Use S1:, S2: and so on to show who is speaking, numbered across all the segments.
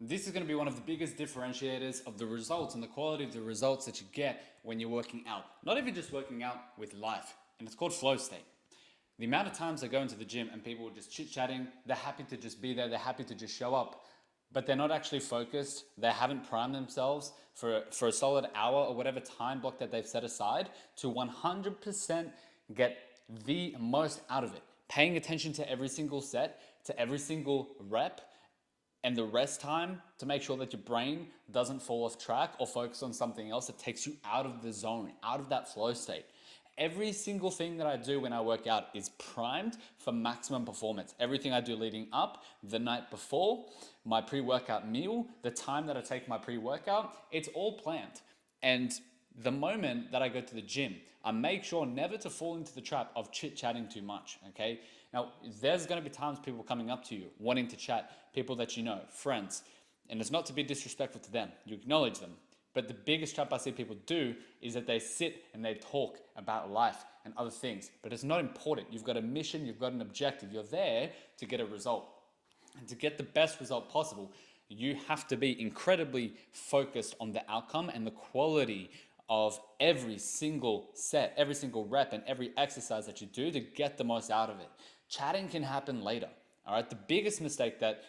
S1: This is going to be one of the biggest differentiators of the results and the quality of the results that you get when you're working out. Not even just working out with life, and it's called flow state. The amount of times I go into the gym and people are just chit-chatting, they're happy to just be there, they're happy to just show up, but they're not actually focused, they haven't primed themselves for a solid hour or whatever time block that they've set aside to 100% get the most out of it. Paying attention to every single set, to every single rep, and the rest time to make sure that your brain doesn't fall off track or focus on something else that takes you out of the zone, out of that flow state. Every single thing that I do when I work out is primed for maximum performance. Everything I do leading up, the night before, my pre-workout meal, the time that I take my pre-workout, it's all planned. And the moment that I go to the gym, I make sure never to fall into the trap of chit-chatting too much, okay? Now, there's gonna be times people coming up to you, wanting to chat, people that you know, friends, and it's not to be disrespectful to them, you acknowledge them. But the biggest trap I see people do is that they sit and they talk about life and other things, but it's not important. You've got a mission, you've got an objective, you're there to get a result. And to get the best result possible, you have to be incredibly focused on the outcome and the quality of every single set, every single rep, and every exercise that you do to get the most out of it. Chatting can happen later, all right? The biggest mistake that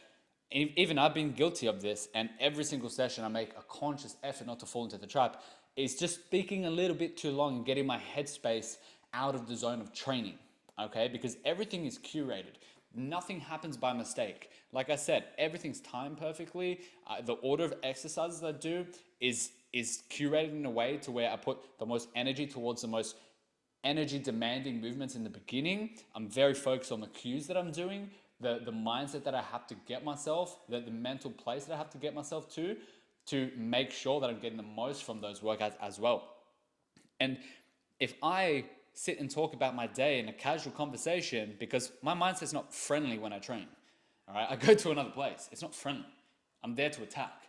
S1: even I've been guilty of this, and every single session I make a conscious effort not to fall into the trap, is just speaking a little bit too long and getting my headspace out of the zone of training, okay? Because everything is curated. Nothing happens by mistake. Like I said, everything's timed perfectly. The order of exercises I do is curated in a way to where I put the most energy towards the most energy demanding movements in the beginning. I'm very focused on the cues that I'm doing, the mindset that I have to get myself, the mental place that I have to get myself to make sure that I'm getting the most from those workouts as well. And if I sit and talk about my day in a casual conversation, because my mindset's not friendly when I train, all right? I go to another place, it's not friendly. I'm there to attack,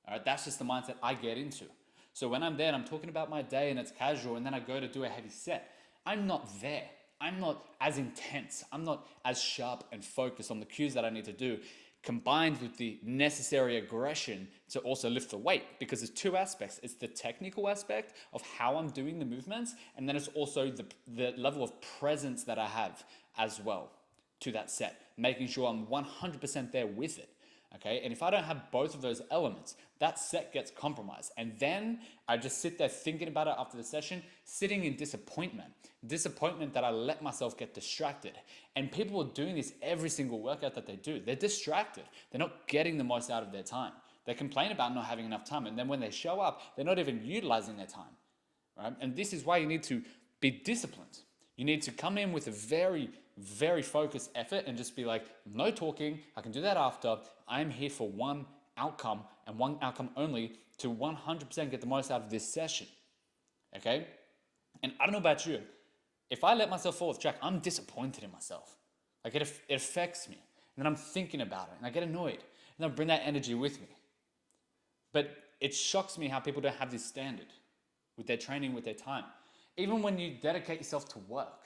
S1: all right? That's just the mindset I get into. So when I'm there and I'm talking about my day and it's casual and then I go to do a heavy set, I'm not there. I'm not as intense. I'm not as sharp and focused on the cues that I need to do, combined with the necessary aggression to also lift the weight, because there's two aspects. It's the technical aspect of how I'm doing the movements, and then it's also the level of presence that I have as well to that set, making sure I'm 100% there with it. Okay, and if I don't have both of those elements, that set gets compromised. And then I just sit there thinking about it after the session, sitting in disappointment that I let myself get distracted. And people are doing this every single workout that they do. They're distracted. They're not getting the most out of their time. They complain about not having enough time. And then when they show up, they're not even utilizing their time, right? And this is why you need to be disciplined. You need to come in with a very, very focused effort and just be like, no talking, I can do that after. I'm here for one outcome and one outcome only, to 100% get the most out of this session, okay? And I don't know about you, if I let myself fall off track, I'm disappointed in myself. Like it affects me, and then I'm thinking about it, and I get annoyed, and I bring that energy with me. But it shocks me how people don't have this standard with their training, with their time. Even when you dedicate yourself to work,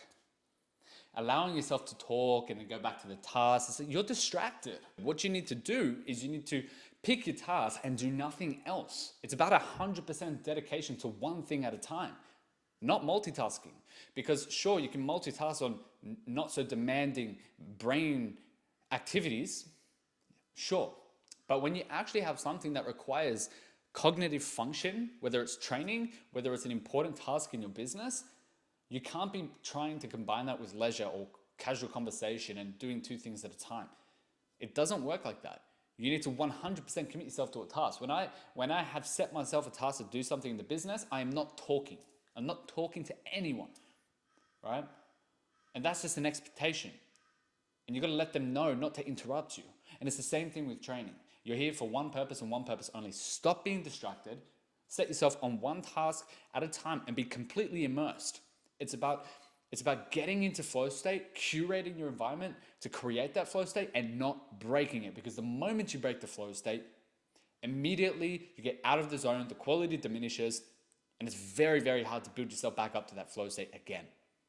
S1: allowing yourself to talk and then go back to the task, you're distracted. What you need to do is you need to pick your task and do nothing else. It's about 100% dedication to one thing at a time, not multitasking. Because sure, you can multitask on not so demanding brain activities, sure. But when you actually have something that requires cognitive function, whether it's training, whether it's an important task in your business, you can't be trying to combine that with leisure or casual conversation and doing two things at a time. It doesn't work like that. You need to 100% commit yourself to a task. When I have set myself a task to do something in the business, I am not talking. I'm not talking to anyone, right? And that's just an expectation. And you've got to let them know not to interrupt you. And it's the same thing with training. You're here for one purpose and one purpose only. Stop being distracted. Set yourself on one task at a time and be completely immersed. It's about getting into flow state, curating your environment to create that flow state and not breaking it. Because the moment you break the flow state, immediately you get out of the zone, the quality diminishes, and it's very, very hard to build yourself back up to that flow state again.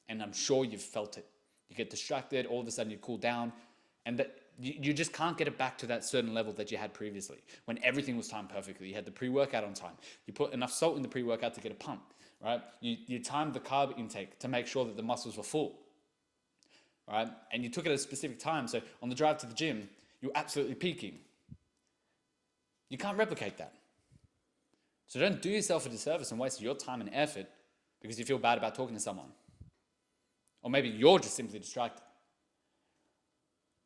S1: And I'm sure you've felt it. You get distracted, all of a sudden you cool down, and You just can't get it back to that certain level that you had previously when everything was timed perfectly. You had the pre-workout on time. You put enough salt in the pre-workout to get a pump, right? You timed the carb intake to make sure that the muscles were full, right? And you took it at a specific time. So on the drive to the gym, you're absolutely peaking. You can't replicate that. So don't do yourself a disservice and waste your time and effort because you feel bad about talking to someone. Or maybe you're just simply distracted.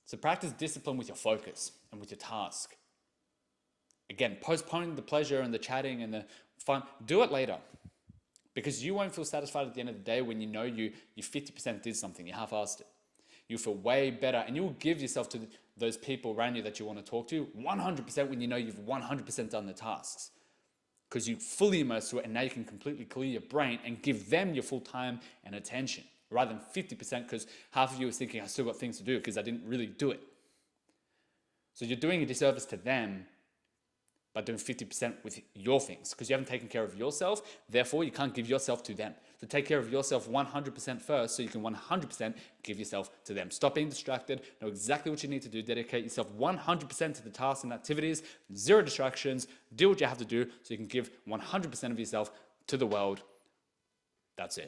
S1: So practice discipline with your focus and with your task. Again, postpone the pleasure and the chatting and the fun. Do it later. Because you won't feel satisfied at the end of the day when you know you 50% did something, you half-assed it. You'll feel way better and you'll give yourself to those people around you that you want to talk to 100% when you know you've 100% done the tasks. Because you fully immerse to it and now you can completely clear your brain and give them your full time and attention rather than 50% because half of you is thinking I still got things to do because I didn't really do it. So you're doing a disservice to them by doing 50% with your things because you haven't taken care of yourself, therefore you can't give yourself to them. So take care of yourself 100% first so you can 100% give yourself to them. Stop being distracted, know exactly what you need to do, dedicate yourself 100% to the tasks and activities, zero distractions, do what you have to do so you can give 100% of yourself to the world. That's it.